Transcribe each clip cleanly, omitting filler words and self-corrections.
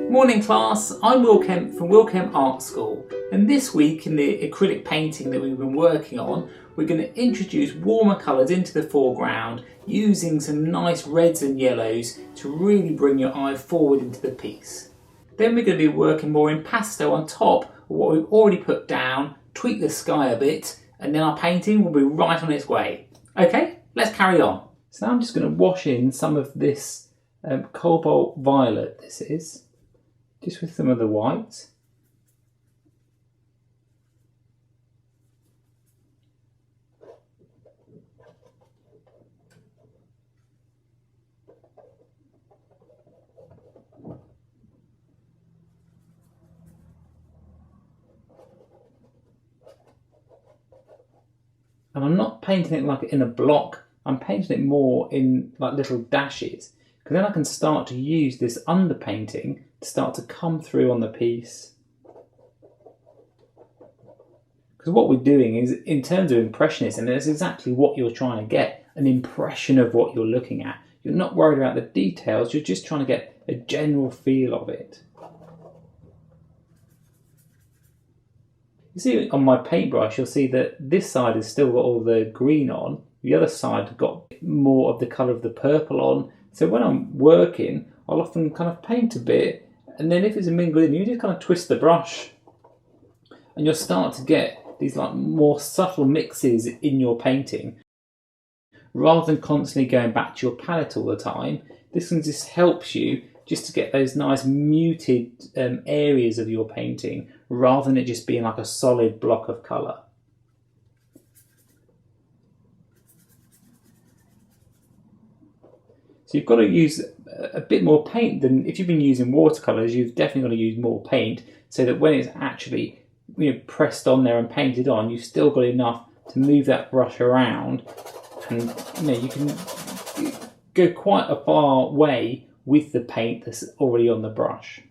Morning class, I'm Will Kemp from Will Kemp Art School, and this week in the acrylic painting that we've been working on, we're going to introduce warmer colours into the foreground using some nice reds and yellows to really bring your eye forward into the piece. Then we're going to be working more in pastel on top of what we've already put down, tweak the sky a bit, and then our painting will be right on its way. Okay, let's carry on. So now I'm just going to wash in some of this cobalt violet, this is. Just with some of the whites. And I'm not painting it like in a block, I'm painting it more in like little dashes, because then I can start to use this underpainting to start to come through on the piece. Because what we're doing is, in terms of Impressionist, and that's exactly what you're trying to get, an impression of what you're looking at. You're not worried about the details, you're just trying to get a general feel of it. You see on my paintbrush, you'll see that this side has still got all the green on, the other side has got more of the colour of the purple on. So when I'm working, I'll often kind of paint a bit, and then if it's a mingled in, you just kind of twist the brush, and you'll start to get these like more subtle mixes in your painting. Rather than constantly going back to your palette all the time, this one just helps you just to get those nice muted areas of your painting, rather than it just being like a solid block of colour. So you've got to use a bit more paint than if you've been using watercolours. You've definitely got to use more paint so that when it's actually pressed on there and painted on, you've still got enough to move that brush around, and you can go quite a far way with the paint that's already on the brush.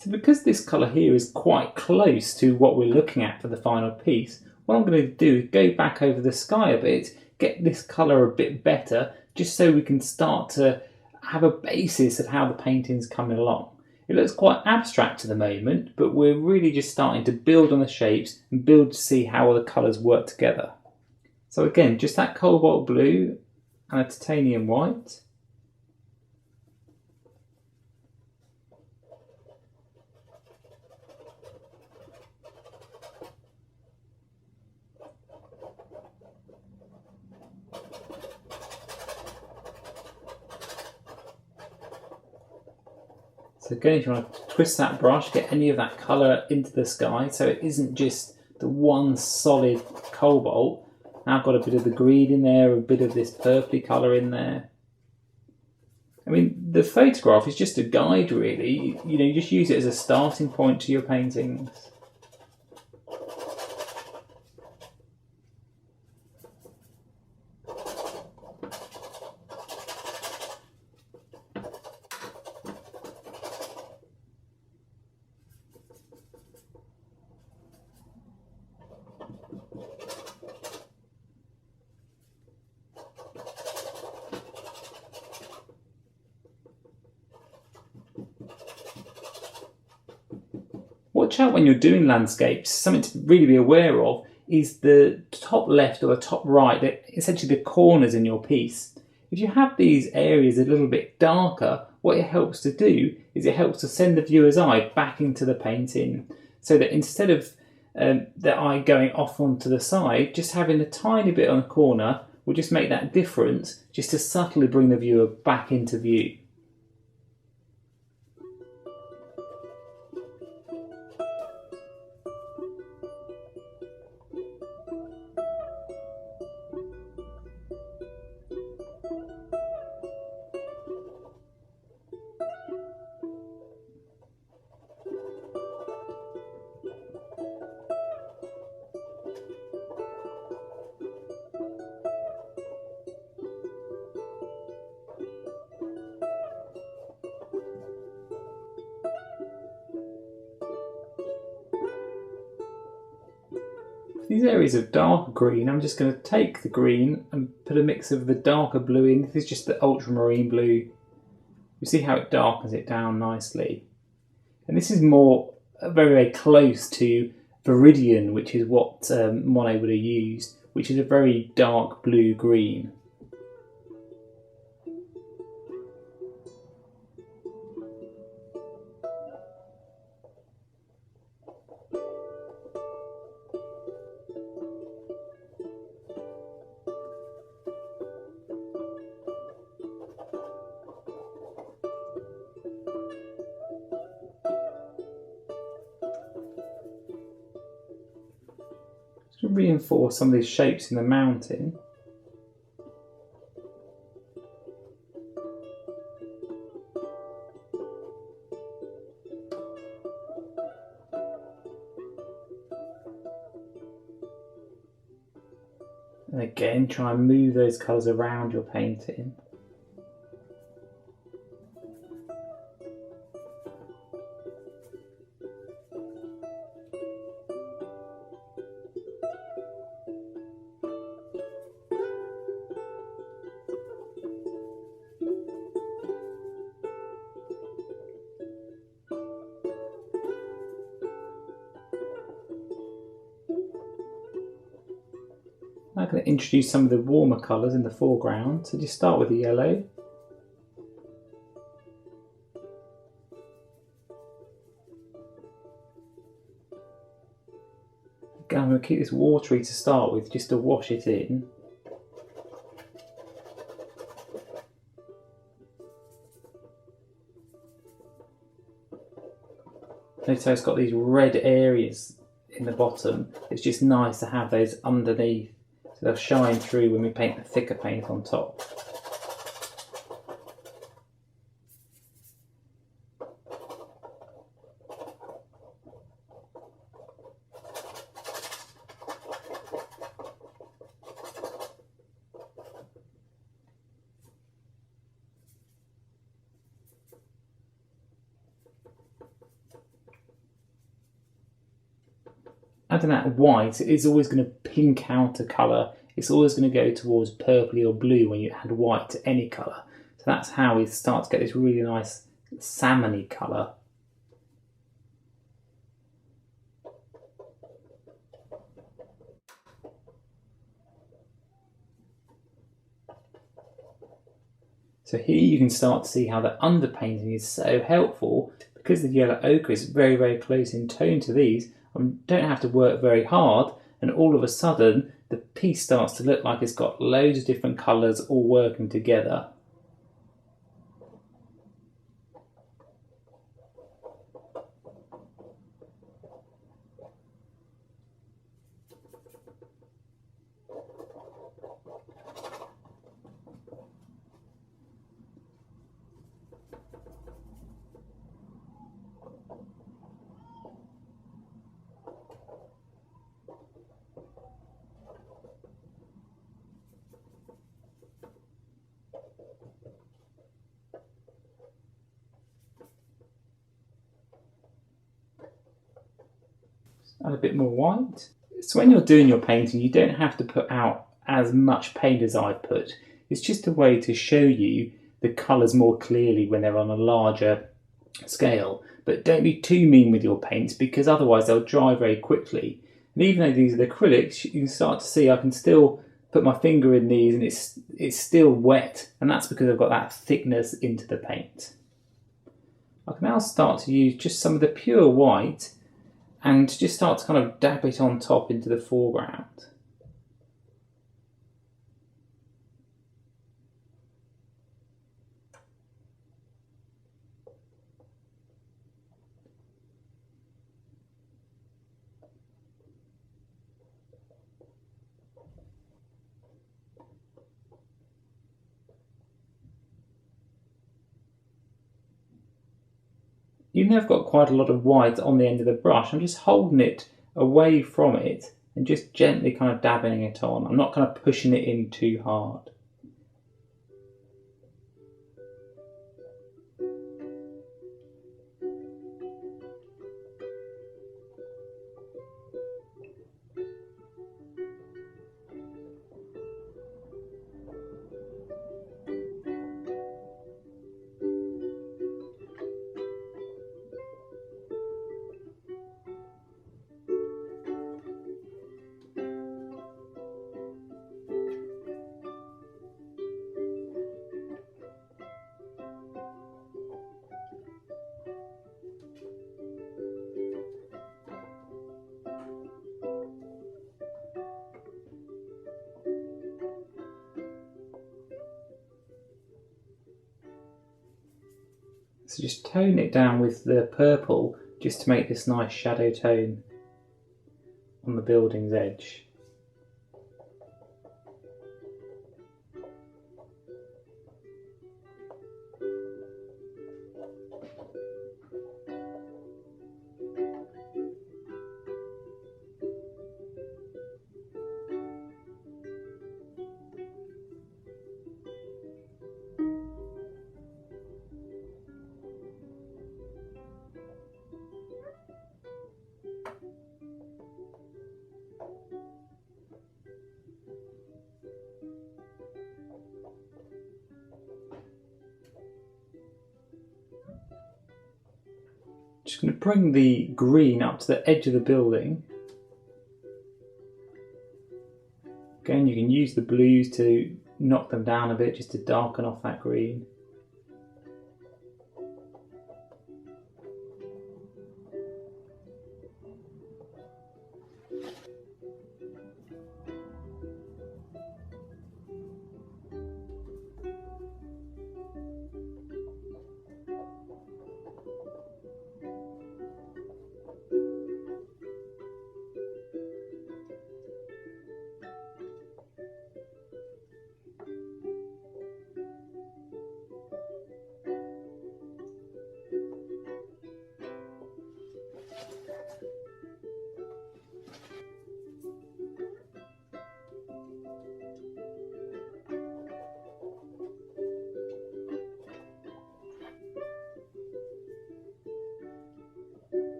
So because this colour here is quite close to what we're looking at for the final piece, what I'm going to do is go back over the sky a bit, get this colour a bit better, just so we can start to have a basis of how the painting's coming along. It looks quite abstract at the moment, but we're really just starting to build on the shapes and build to see how all the colours work together. So again, just that cobalt blue and a titanium white. So again, if you want to twist that brush, get any of that colour into the sky, so it isn't just the one solid cobalt. Now I've got a bit of the green in there, a bit of this purpley colour in there. I mean, the photograph is just a guide really, you just use it as a starting point to your paintings. Watch out when you're doing landscapes. Something to really be aware of is the top left or the top right, essentially the corners in your piece. If you have these areas a little bit darker, what it helps to do is it helps to send the viewer's eye back into the painting, so that instead of the eye going off onto the side, just having a tiny bit on the corner will just make that difference, just to subtly bring the viewer back into view. These areas of darker green, I'm just going to take the green and put a mix of the darker blue in. This is just the ultramarine blue. You see how it darkens it down nicely. And this is more very, very close to Viridian, which is what Monet would have used, which is a very dark blue-green. To reinforce some of these shapes in the mountain. And again, try and move those colours around your painting. I'm going to introduce some of the warmer colours in the foreground. So just start with the yellow. Again, I'm going to keep this watery to start with, just to wash it in. Notice how it's got these red areas in the bottom. It's just nice to have those underneath, so they'll shine through when we paint the thicker paint on top. Adding that white is always going to pink out a colour. It's always going to go towards purpley or blue when you add white to any colour. So that's how we start to get this really nice salmony colour. So here you can start to see how the underpainting is so helpful. Because the yellow ochre is very, very close in tone to these, I don't have to work very hard, and all of a sudden the piece starts to look like it's got loads of different colours all working together. Add a bit more white. So when you're doing your painting, you don't have to put out as much paint as I put. It's just a way to show you the colours more clearly when they're on a larger scale. But don't be too mean with your paints, because otherwise they'll dry very quickly. And even though these are the acrylics, you can start to see I can still put my finger in these and it's still wet, and that's because I've got that thickness into the paint. I can now start to use just some of the pure white and just start to kind of dab it on top into the foreground. Even though I've got quite a lot of white on the end of the brush, I'm just holding it away from it and just gently kind of dabbing it on. I'm not kind of pushing it in too hard. So just tone it down with the purple just to make this nice shadow tone on the building's edge. Just going to bring the green up to the edge of the building. Again, you can use the blues to knock them down a bit just to darken off that green.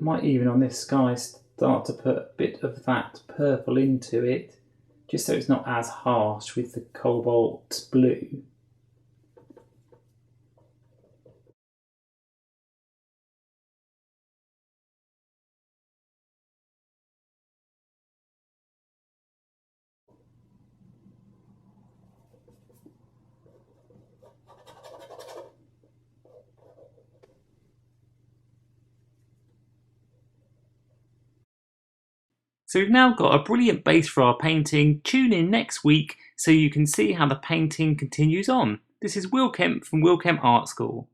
I might even on this sky start to put a bit of that purple into it, just so it's not as harsh with the cobalt blue. So we've now got a brilliant base for our painting. Tune in next week so you can see how the painting continues on. This is Will Kemp from Will Kemp Art School.